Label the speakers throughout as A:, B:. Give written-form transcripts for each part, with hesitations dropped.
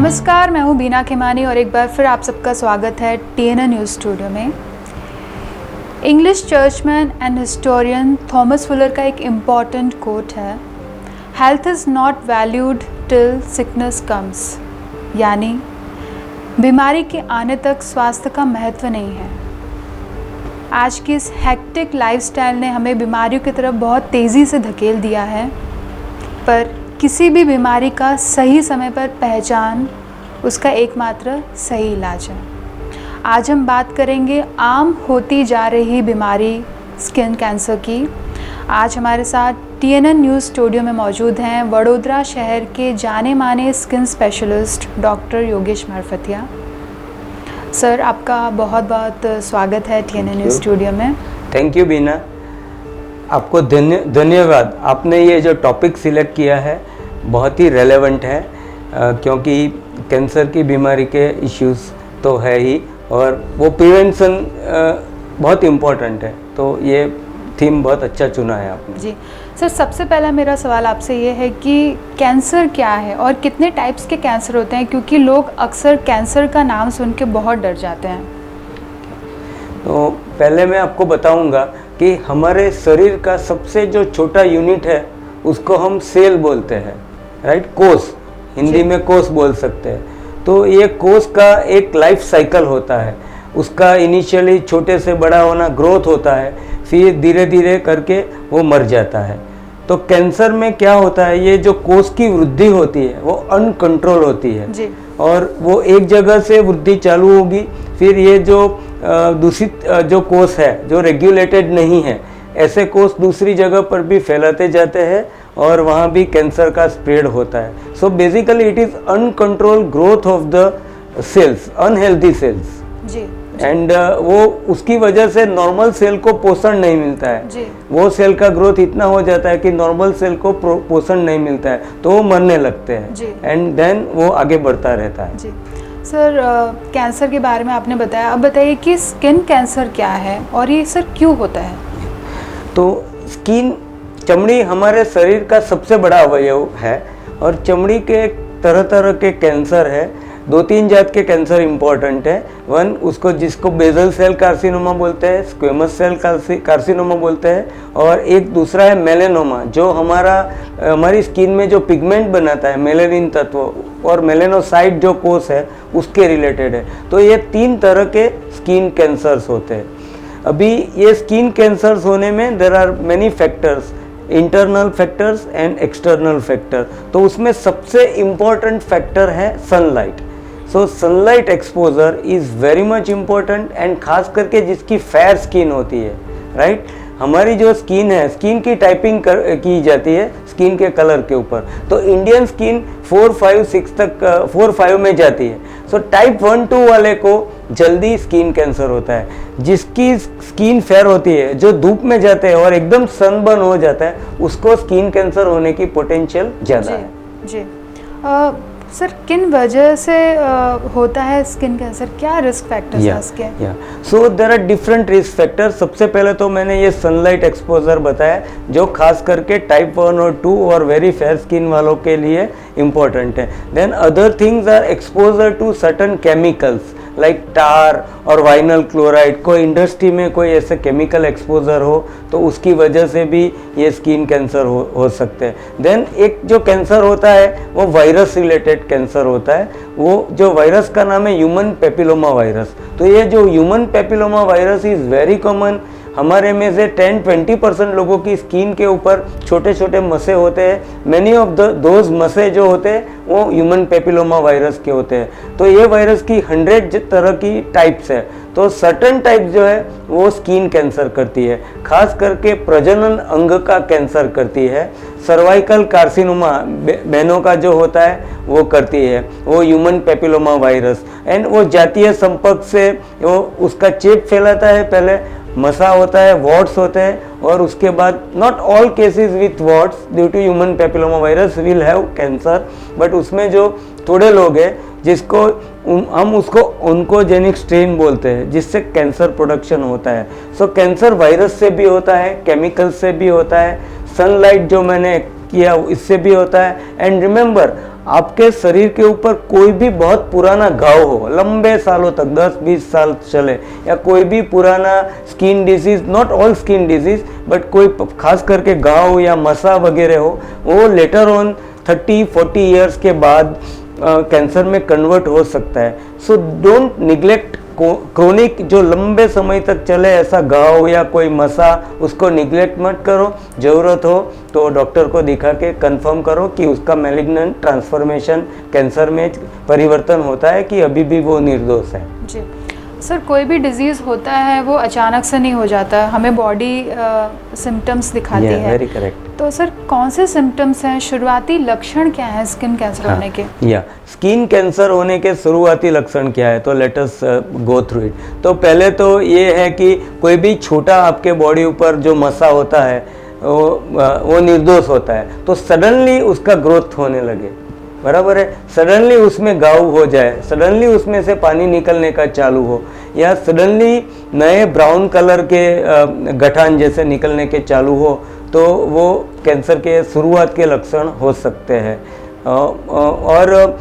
A: नमस्कार, मैं हूँ बीना खेमानी और एक बार फिर आप सबका स्वागत है TNN न्यूज़ स्टूडियो में। English churchman and historian Thomas Fuller का एक इम्पॉर्टेंट कोट है, health is not valued till sickness comes, यानी बीमारी के आने तक स्वास्थ्य का महत्व नहीं है। आज की इस हेक्टिक लाइफस्टाइल ने हमें बीमारियों की तरफ बहुत तेज़ी से धकेल दिया है, पर किसी भी बीमारी का सही समय पर पहचान उसका एकमात्र सही इलाज है। आज हम बात करेंगे आम होती जा रही बीमारी स्किन कैंसर की। आज हमारे साथ TNN न्यूज़ स्टूडियो में मौजूद हैं वडोदरा शहर के जाने माने skin specialist doctor Yogesh Marfatia. Sir, आपका बहुत बहुत स्वागत है TNN न्यूज़ स्टूडियो में।
B: थैंक यू बीना, आपको धन्यवाद। आपने ये जो टॉपिक सिलेक्ट किया है बहुत ही रेलेवेंट है, क्योंकि कैंसर की बीमारी के इश्यूज तो है ही और वो प्रिवेंशन बहुत इम्पोर्टेंट है, तो ये थीम बहुत अच्छा चुना है आपने।
A: जी सर, सबसे पहला मेरा सवाल आपसे ये है कि कैंसर क्या है और कितने टाइप्स के कैंसर होते हैं, क्योंकि लोग अक्सर कैंसर का नाम सुन के बहुत डर जाते हैं।
B: तो पहले मैं आपको बताऊंगा कि हमारे शरीर का सबसे जो छोटा यूनिट है उसको हम सेल बोलते हैं, राइट। कोष, हिंदी में कोष बोल सकते हैं। तो ये कोष का एक लाइफ साइकिल होता है। उसका इनिशियली छोटे से बड़ा होना, ग्रोथ होता है, फिर धीरे धीरे करके वो मर जाता है। तो कैंसर में क्या होता है, ये जो कोष की वृद्धि होती है वो अनकंट्रोल होती है
A: जी।
B: और वो एक जगह से वृद्धि चालू होगी, फिर ये जो दूषित जो कोष है जो रेगुलेटेड नहीं है, ऐसे कोष दूसरी जगह पर भी फैलाते जाते हैं और वहाँ भी कैंसर का स्प्रेड होता है। So basically it is uncontrol growth of the cells, unhealthy cells
A: जी।
B: एंड वो उसकी वजह से नॉर्मल सेल को पोषण नहीं मिलता है
A: जी।
B: वो सेल का ग्रोथ इतना हो जाता है कि नॉर्मल सेल को पोषण नहीं मिलता है, तो वो मरने लगते हैं एंड देन वो आगे बढ़ता रहता है।
A: जी सर, कैंसर के बारे में आपने बताया, अब बताइए कि स्किन कैंसर क्या है और ये सर क्यों होता है?
B: तो स्किन, चमड़ी हमारे शरीर का सबसे बड़ा अवयव है और चमड़ी के तरह तरह के कैंसर है। 2-3 जात के कैंसर इम्पोर्टेंट है। वन, उसको जिसको बेजल सेल कार्सिनोमा बोलते हैं, स्क्वेमस सेल कार्सिनोमा बोलते हैं, और एक दूसरा है मेलेनोमा, जो हमारी स्किन में जो पिगमेंट बनाता है, मेलेनिन तत्व और मेलेनोसाइट जो कोष है उसके रिलेटेड है। तो ये 3 तरह के स्किन कैंसर्स होते हैं। अभी ये स्किन कैंसर्स होने में there are many factors, internal factors and external factor. तो उसमें सबसे इम्पोर्टेंट फैक्टर है sunlight. So sunlight exposure is very much important and खास करके जिसकी फेयर स्किन होती है, राइट। हमारी जो स्किन है, स्किन की टाइपिंग की जाती है स्किन के कलर के ऊपर। तो इंडियन स्किन 4, 5, 6 तक 4, 5 में जाती है। सो टाइप 1, 2 वाले को जल्दी स्किन कैंसर होता है। जिसकी स्किन फेयर होती है, जो धूप में जाते हैं और एकदम सनबर्न हो जाता है, उसको स्किन कैंसर होने की पोटेंशियल ज़्यादा है।
A: जी सर, किन वजह से होता है स्किन कैंसर? क्या रिस्क फैक्टर्स हैं इसके?
B: So there are different risk factor. सबसे पहले तो मैंने ये सनलाइट एक्सपोजर बताया, जो खास करके टाइप 1 और 2 और वेरी फेयर स्किन वालों के लिए इम्पोर्टेंट है। Then other things are exposure to certain chemicals like tar और वाइनल क्लोराइड। कोई इंडस्ट्री में कोई ऐसे केमिकल एक्सपोजर हो तो उसकी वजह से भी ये स्किन कैंसर हो सकते हैं। देन एक जो कैंसर होता है वो वायरस रिलेटेड कैंसर होता है। वो जो वायरस का नाम है ह्यूमन पेपिलोमा वायरस। तो ये जो human papilloma virus is very common. हमारे में से 10-20% लोगों की स्किन के ऊपर छोटे छोटे मसे होते हैं। मैनी ऑफ दोज मसे जो होते हैं वो ह्यूमन पेपिलोमा वायरस के होते हैं। तो ये वायरस की 100 तरह की टाइप्स है। तो सर्टन टाइप जो है वो स्किन कैंसर करती है, खास करके प्रजनन अंग का कैंसर करती है। सर्वाइकल कार्सिनोमा बहनों का जो होता है वो करती है, वो ह्यूमन पेपिलोमा वायरस। एंड वो जातीय संपर्क से वो उसका चेप फैलाता है। पहले मसा होता है, वॉट्स होते हैं और उसके बाद not all cases with warts due to human papilloma virus will have cancer, but उसमें जो थोड़े लोग हैं जिसको हम उसको ओन्कोजेनिक स्ट्रेन बोलते हैं, जिससे कैंसर प्रोडक्शन होता है। सो कैंसर वायरस से भी होता है, केमिकल से भी होता है, सनलाइट जो मैंने किया इससे भी होता है। एंड रिमेंबर, आपके शरीर के ऊपर कोई भी बहुत पुराना घाव हो, लंबे सालों तक 10-20 साल चले, या कोई भी पुराना skin disease, not all skin disease but कोई खास करके घाव या मसा वगैरह हो, वो लेटर ऑन 30-40 ईयर्स के बाद कैंसर में कन्वर्ट हो सकता है। सो डोंट निग्लेक्ट क्रोनिक, जो लंबे समय तक चले ऐसा घाव या कोई मसा, उसको निग्लेक्ट मत करो। ज़रूरत हो तो डॉक्टर को दिखा के कंफर्म करो कि उसका मैलिग्नेंट ट्रांसफॉर्मेशन कैंसर में परिवर्तन होता है कि अभी भी वो निर्दोष है।
A: जी सर, कोई भी डिजीज़ होता है वो अचानक से नहीं हो जाता, हमें बॉडी सिम्टम्स दिखाती है।
B: Very correct.
A: तो सर कौन से सिम्टम्स हैं, शुरुआती लक्षण क्या है स्किन कैंसर होने के?
B: स्किन कैंसर होने के शुरुआती लक्षण क्या है, तो let us go through it. तो पहले तो ये है कि कोई भी छोटा आपके बॉडी ऊपर जो मसा होता है वो निर्दोष होता है, तो सडनली उसका ग्रोथ होने लगे, बराबर है, सडनली उसमें घाव हो जाए, सडनली उसमें से पानी निकलने का चालू हो, या सडनली नए ब्राउन कलर के गठान जैसे निकलने के चालू हो, तो वो कैंसर के शुरुआत के लक्षण हो सकते हैं। और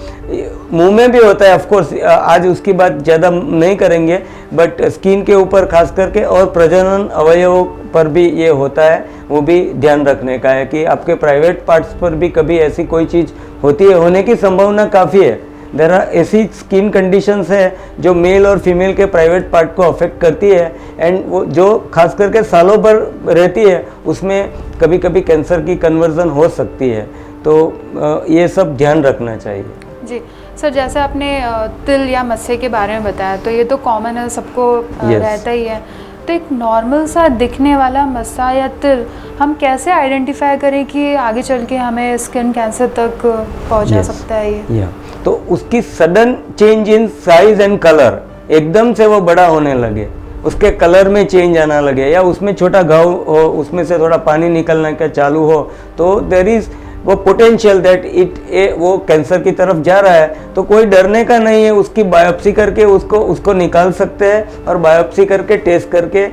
B: मुंह में भी होता है, ऑफ कोर्स आज उसकी बात ज़्यादा नहीं करेंगे, बट स्किन के ऊपर खास करके और प्रजनन अवयवों पर भी ये होता है, वो भी ध्यान रखने का है कि आपके प्राइवेट पार्ट्स पर भी कभी ऐसी कोई चीज़ होती है, होने की संभावना काफ़ी है। देयर आर ऐसी स्किन कंडीशंस है जो मेल और फीमेल के प्राइवेट पार्ट को अफेक्ट करती है, एंड वो जो खास करके सालों भर रहती है, उसमें कभी कभी कैंसर की कन्वर्जन हो सकती है। तो ये सब ध्यान रखना चाहिए।
A: जी सर, जैसे आपने तिल या मस्से के बारे में बताया, तो ये तो कॉमन है, सबको रहता ही है। तो एक नॉर्मल सा दिखने वाला मस्सा या तिल हम कैसे आइडेंटिफाई करें कि आगे चल के हमें स्किन कैंसर तक पहुंचा सकता है ये?
B: तो उसकी sudden change in size and colour, एकदम से वो बड़ा होने लगे, उसके कलर में चेंज आना लगे, या उसमें छोटा घाव हो, उसमें से थोड़ा पानी निकलना का चालू हो, तो देयर इज वो पोटेंशियल दैट वो कैंसर की तरफ जा रहा है। तो कोई डरने का नहीं है, उसकी बायोप्सी करके उसको निकाल सकते हैं, और बायोप्सी करके टेस्ट करके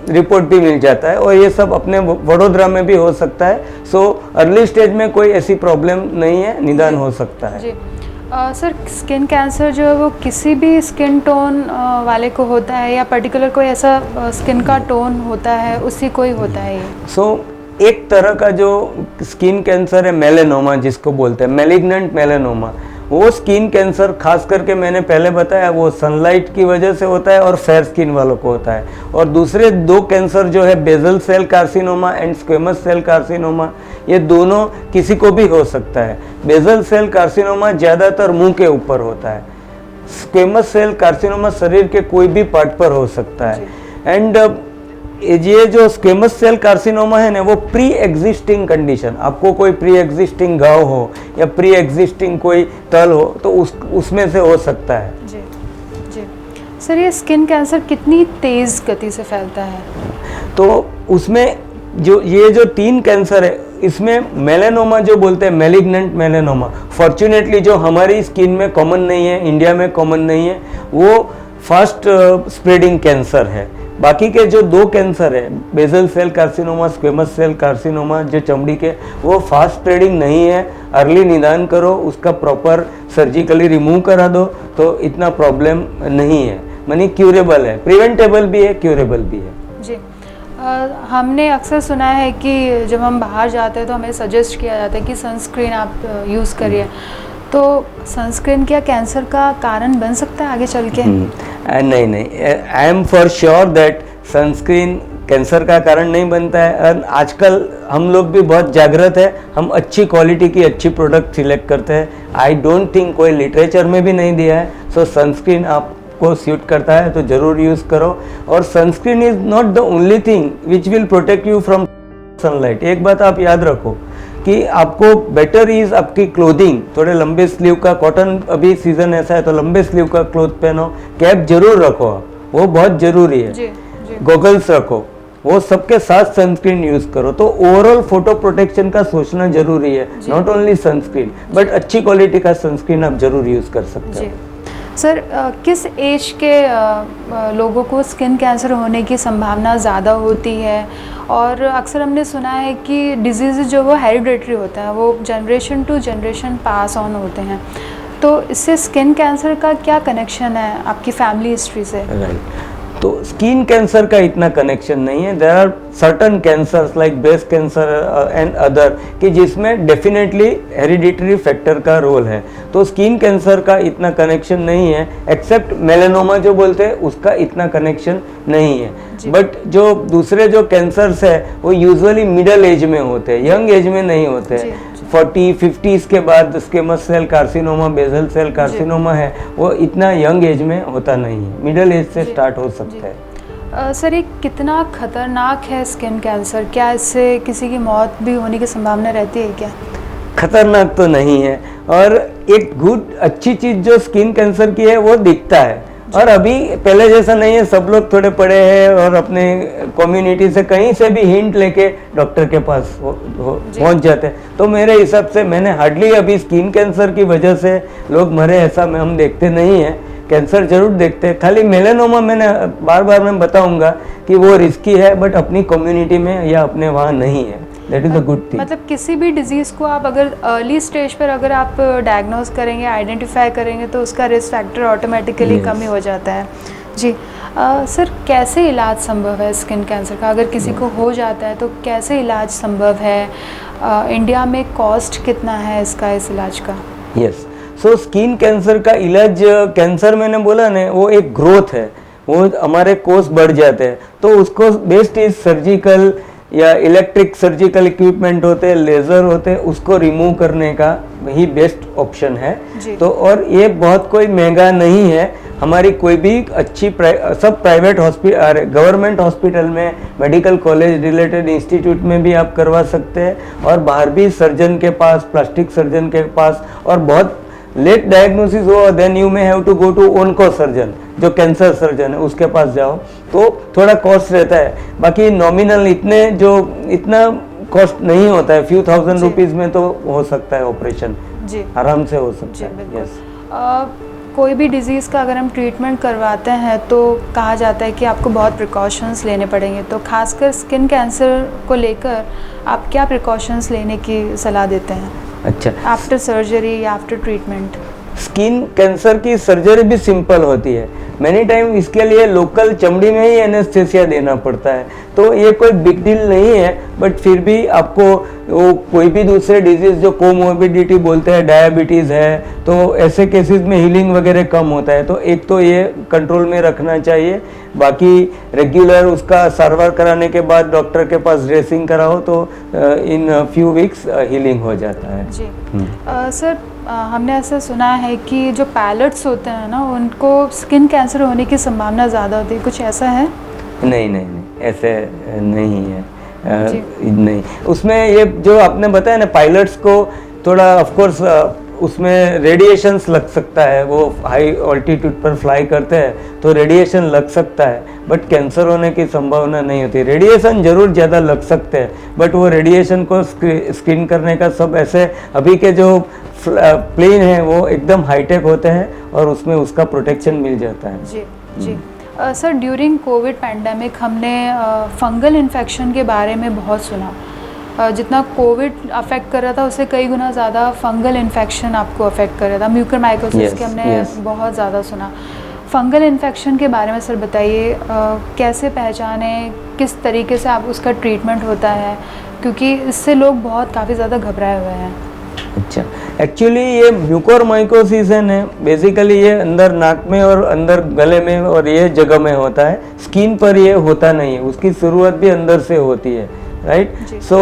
B: रिपोर्ट भी मिल जाता है, और ये सब अपने वडोदरा में भी हो सकता है। सो अर्ली स्टेज में कोई ऐसी प्रॉब्लम नहीं है, निदान हो सकता है। जी
A: सर, स्किन कैंसर जो है वो किसी भी स्किन टोन वाले को होता है, या पर्टिकुलर कोई ऐसा स्किन का टोन होता है उसी को ही होता है ये?
B: एक तरह का जो स्किन कैंसर है मेलेनोमा, जिसको बोलते हैं मैलिग्नेंट मेलेनोमा, वो स्किन कैंसर खास करके मैंने पहले बताया वो सनलाइट की वजह से होता है और फेयर स्किन वालों को होता है। और दूसरे दो कैंसर जो है basal cell carcinoma and squamous cell carcinoma, ये दोनों किसी को भी हो सकता है। बेजल सेल कार्सिनोमा ज़्यादातर मुंह के ऊपर होता है, स्क्वेमस सेल कार्सिनोमा शरीर के कोई भी पार्ट पर हो सकता है। एंड ये जो स्क्वेमस सेल कार्सिनोमा है ना, वो प्री एग्जिस्टिंग कंडीशन, आपको कोई प्री एग्जिस्टिंग घाव हो या प्री एग्जिस्टिंग कोई तल हो, तो उसमें से हो सकता है।
A: जी जी सर, ये स्किन कैंसर कितनी तेज़ गति से फैलता है?
B: तो उसमें जो 3 कैंसर है, इसमें मेलेनोमा जो बोलते हैं मैलिग्नेंट मेलेनोमा, फॉर्चुनेटली जो हमारी स्किन में कॉमन नहीं है, इंडिया में कॉमन नहीं है, वो फास्ट स्प्रेडिंग कैंसर है। बाकी के जो 2 कैंसर है, basal cell carcinoma, squamous cell carcinoma, जो चमड़ी के, वो फास्ट स्प्रेडिंग नहीं है। अर्ली निदान करो, उसका प्रॉपर सर्जिकली रिमूव करा दो, तो इतना प्रॉब्लम नहीं है, मानी क्यूरेबल है, प्रिवेंटेबल भी है, क्यूरेबल भी है।
A: जी हमने अक्सर सुना है कि जब हम बाहर जाते हैं तो हमें सजेस्ट किया जाता है कि सनस्क्रीन आप यूज़ करिए, तो सनस्क्रीन क्या कैंसर का कारण बन सकता है आगे चल के?
B: नहीं, I am for sure that sunscreen cancer का कारण नहीं बनता है। और आजकल हम लोग भी बहुत जागृत है, हम अच्छी क्वालिटी की अच्छी प्रोडक्ट सिलेक्ट करते हैं। आई डोंट थिंक कोई लिटरेचर में भी नहीं दिया है। सो सनस्क्रीन आपको सूट करता है तो ज़रूर यूज़ करो। और sunscreen is not the only thing which will protect you from sunlight. एक बात आप याद रखो कि आपको बेटर इज आपकी क्लोथिंग, थोड़े लंबे स्लीव का, कॉटन अभी सीजन ऐसा है तो लंबे स्लीव का क्लोथ पहनो, कैप जरूर रखो, वो बहुत जरूरी है, गॉगल्स रखो, वो सबके साथ सनस्क्रीन यूज करो। तो ओवरऑल फोटो प्रोटेक्शन का सोचना जरूरी है, नॉट ओनली सनस्क्रीन बट अच्छी क्वालिटी का सनस्क्रीन आप जरूर यूज कर सकते हो।
A: सर किस एज के लोगों को स्किन कैंसर होने की संभावना ज़्यादा होती है? और अक्सर हमने सुना है कि डिजीज़ जो वो हेरिडेटरी होता है, वो generation to generation pass on होते हैं, तो इससे स्किन कैंसर का क्या कनेक्शन है आपकी फैमिली हिस्ट्री से?
B: राइट, तो स्किन कैंसर का इतना कनेक्शन नहीं है। There are certain cancers like breast cancer and other कि जिसमें डेफिनेटली हेरिडिटरी फैक्टर का रोल है, तो स्किन कैंसर का इतना कनेक्शन नहीं है। एक्सेप्ट मेलानोमा जो बोलते हैं उसका इतना कनेक्शन नहीं है। बट जो दूसरे जो कैंसर्स है वो यूजुअली मिडल एज में होते हैं, यंग एज में नहीं होते हैं। 40-50s के बाद squamous cell carcinoma, basal cell carcinoma है, वो इतना यंग एज में होता नहीं है, मिडल एज से स्टार्ट हो सकता है।
A: सर ये कितना खतरनाक है स्किन कैंसर? क्या इससे किसी की मौत भी होने की संभावना रहती है क्या?
B: खतरनाक तो नहीं है, और एक गुड अच्छी चीज़ जो स्किन कैंसर की है वो दिखता है, और अभी पहले जैसा नहीं है। सब लोग थोड़े पड़े हैं और अपने कम्युनिटी से कहीं से भी हिंट लेके डॉक्टर के पास पहुंच जाते हैं। तो मेरे हिसाब से मैंने हार्डली अभी स्किन कैंसर की वजह से लोग मरे ऐसा हम देखते नहीं हैं। कैंसर जरूर देखते हैं, खाली मेलानोमा मैंने बार बार मैं बताऊंगा कि वो रिस्की है, बट अपनी कम्युनिटी में या अपने वहाँ नहीं है। That is a good thing.
A: मतलब किसी भी डिजीज़ को आप अगर अर्ली स्टेज पर अगर आप डायग्नोज करेंगे, आइडेंटिफाई करेंगे, तो उसका रिस्क फैक्टर ऑटोमेटिकली कम ही हो जाता है। जी सर, कैसे इलाज संभव है स्किन कैंसर का? अगर किसी को हो जाता है तो कैसे इलाज संभव है? इंडिया में कॉस्ट कितना है इसका, इस इलाज का?
B: यस, सो स्किन कैंसर का इलाज, कैंसर मैंने बोला ना वो एक ग्रोथ है, वो हमारे कोष बढ़ जाते हैं, तो उसको बेस्ट इज सर्जिकल या इलेक्ट्रिक सर्जिकल इक्विपमेंट होते हैं, लेज़र होते हैं, उसको रिमूव करने का ही बेस्ट ऑप्शन है। तो और ये बहुत कोई महंगा नहीं है। हमारी कोई भी अच्छी सब प्राइवेट हॉस्पिटल, गवर्नमेंट हॉस्पिटल में, मेडिकल कॉलेज रिलेटेड इंस्टीट्यूट में भी आप करवा सकते हैं, और बाहर भी सर्जन के पास, प्लास्टिक सर्जन के पास, और बहुत लेट डायग्नोसिस हो then you may have to go to onco surgeon, जो कैंसर सर्जन है उसके पास जाओ, तो थोड़ा कॉस्ट रहता है। बाकी नॉमिनल इतना कॉस्ट नहीं होता है, फ्यू थाउजेंड रुपीज़ में तो हो सकता है ऑपरेशन, आराम से हो सकता है। यस,
A: कोई भी डिज़ीज़ का अगर हम ट्रीटमेंट करवाते हैं तो कहा जाता है कि आपको बहुत प्रिकॉशंस लेने पड़ेंगे, तो खासकर स्किन कैंसर को लेकर आप क्या प्रिकॉशंस लेने की सलाह देते हैं?
B: अच्छा,
A: आफ्टर सर्जरी या आफ्टर ट्रीटमेंट?
B: स्किन कैंसर की सर्जरी भी सिंपल होती है। मैनी टाइम इसके लिए लोकल चमड़ी में ही एनेस्थेसिया देना पड़ता है, तो ये कोई बिग डील नहीं है। बट फिर भी आपको वो कोई भी दूसरे डिजीज़ जो कोमोर्बिडिटी बोलते हैं, डायबिटीज़ है, तो ऐसे केसेस में हीलिंग वगैरह कम होता है, तो एक तो ये कंट्रोल में रखना चाहिए। बाकी रेगुलर उसका सारवार कराने के बाद डॉक्टर के पास ड्रेसिंग कराओ तो इन फ्यू वीक्स हीलिंग हो जाता है।
A: जी सर, हमने ऐसा सुना है कि जो पैलेट्स होते हैं ना, उनको स्किन कैंसर होने की संभावना ज़्यादा होती है, कुछ ऐसा है?
B: नहीं, ऐसे नहीं है। नहीं, उसमें ये जो आपने बताया ना, पायलट्स को थोड़ा ऑफ कोर्स उसमें रेडिएशंस लग सकता है, वो हाई ऑल्टीट्यूड पर फ्लाई करते हैं तो रेडिएशन लग सकता है, बट कैंसर होने की संभावना नहीं होती। रेडिएशन जरूर ज़्यादा लग सकते हैं, बट वो रेडिएशन को स्क्रीन करने का सब ऐसे अभी के जो प्लेन है वो एकदम हाईटेक होते हैं और उसमें उसका प्रोटेक्शन मिल जाता है।
A: जी सर, ड्यूरिंग कोविड पैंडेमिक हमने फंगल इन्फेक्शन के बारे में बहुत सुना। जितना कोविड अफेक्ट कर रहा था उससे कई गुना ज़्यादा फंगल इन्फेक्शन आपको अफेक्ट कर रहा था। म्यूकरमाइकोसिस के हमने बहुत ज़्यादा सुना। फंगल इन्फेक्शन के बारे में सर बताइए, कैसे पहचाने, किस तरीके से आप उसका ट्रीटमेंट होता है, क्योंकि इससे लोग बहुत काफ़ी ज़्यादा घबराए हुए हैं।
B: अच्छा, एक्चुअली ये म्यूकोरमाइकोसिस है ना, बेसिकली ये अंदर नाक में और अंदर गले में और ये जगह में होता है, स्किन पर ये होता नहीं है, उसकी शुरुआत भी अंदर से होती है, right. So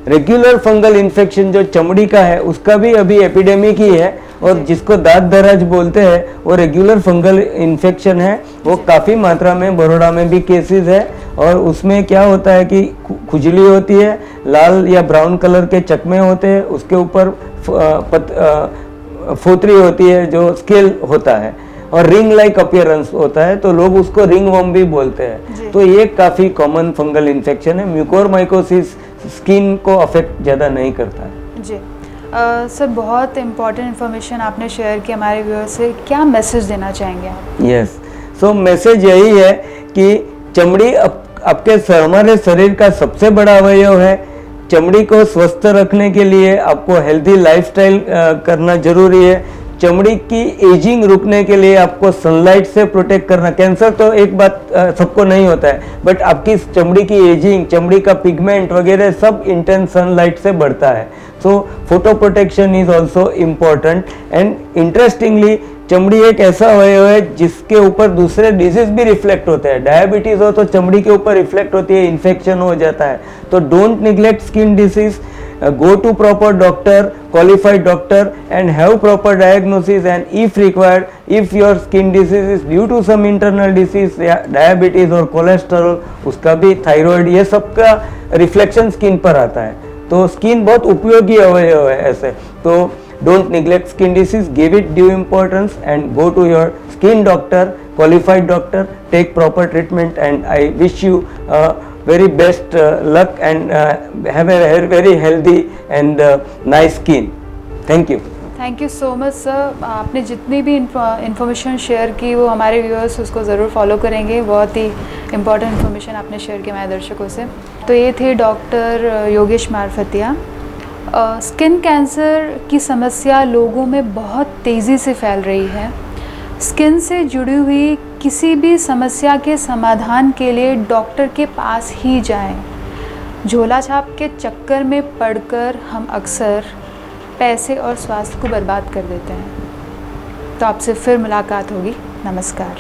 B: regular fungal infection जो चमड़ी का है उसका भी अभी एपिडेमिक ही है, और जिसको दांत दराज बोलते हैं वो रेगुलर फंगल इन्फेक्शन है। वो काफ़ी मात्रा में बड़ौदा में भी केसेस है, और उसमें क्या होता है कि खुजली होती है, लाल या ब्राउन कलर के चकमे होते हैं, उसके ऊपर फोतरी होती है जो स्केल होता है, और रिंग लाइक अपीयरेंस होता है, तो लोग उसको रिंग वर्म भी बोलते हैं। तो ये काफ़ी कॉमन फंगल इन्फेक्शन है। म्यूकोरमाइकोसिस स्किन को अफेक्ट ज़्यादा नहीं करता है।
A: जी सर बहुत इम्पोर्टेंट इन्फॉर्मेशन आपने शेयर की हमारे व्यूअर्स से, क्या मैसेज देना चाहेंगे आप?
B: यस, सो मैसेज यही है कि चमड़ी आपके हमारे शरीर का सबसे बड़ा अवयव है। चमड़ी को स्वस्थ रखने के लिए आपको हेल्दी लाइफस्टाइल करना जरूरी है। चमड़ी की एजिंग रुकने के लिए आपको सनलाइट से प्रोटेक्ट करना, कैंसर तो एक बात सबको नहीं होता है, बट आपकी चमड़ी की एजिंग, चमड़ी का पिगमेंट वगैरह सब इंटेंस सनलाइट से बढ़ता है। So photo protection is also important. And interestingly चमड़ी एक ऐसा अवयव है जिसके ऊपर दूसरे डिजीज भी रिफ्लेक्ट होते हैं। डायबिटीज हो तो चमड़ी के ऊपर रिफ्लेक्ट होती है, इन्फेक्शन हो जाता है। तो don't neglect skin disease, go to proper doctor, qualified doctor, and have proper diagnosis, and if required, if your skin disease is due to some internal disease या diabetes और cholesterol, उसका भी thyroid, ये सब का reflection skin पर आता है। तो skin बहुत उपयोगी अवयव है ऐसे। तो don't neglect skin disease, give it due importance and go to your skin doctor, qualified doctor, take proper treatment, and I wish you very best luck and have a very healthy and nice skin. Thank you.
A: Thank you so much sir. आपने जितनी भी information share की वो हमारे viewers उसको ज़रूर follow करेंगे। बहुत ही इम्पॉर्टेंट इन्फॉर्मेशन आपने शेयर की हमारे दर्शकों से। तो ये थे डॉक्टर योगेश मारफतिया। स्किन कैंसर की समस्या लोगों में बहुत तेज़ी से फैल रही है। स्किन से जुड़ी हुई किसी भी समस्या के समाधान के लिए डॉक्टर के पास ही जाएं। झोला छाप के चक्कर में पड़कर हम अक्सर पैसे और स्वास्थ्य को बर्बाद कर देते हैं। तो आपसे फिर मुलाकात होगी। नमस्कार।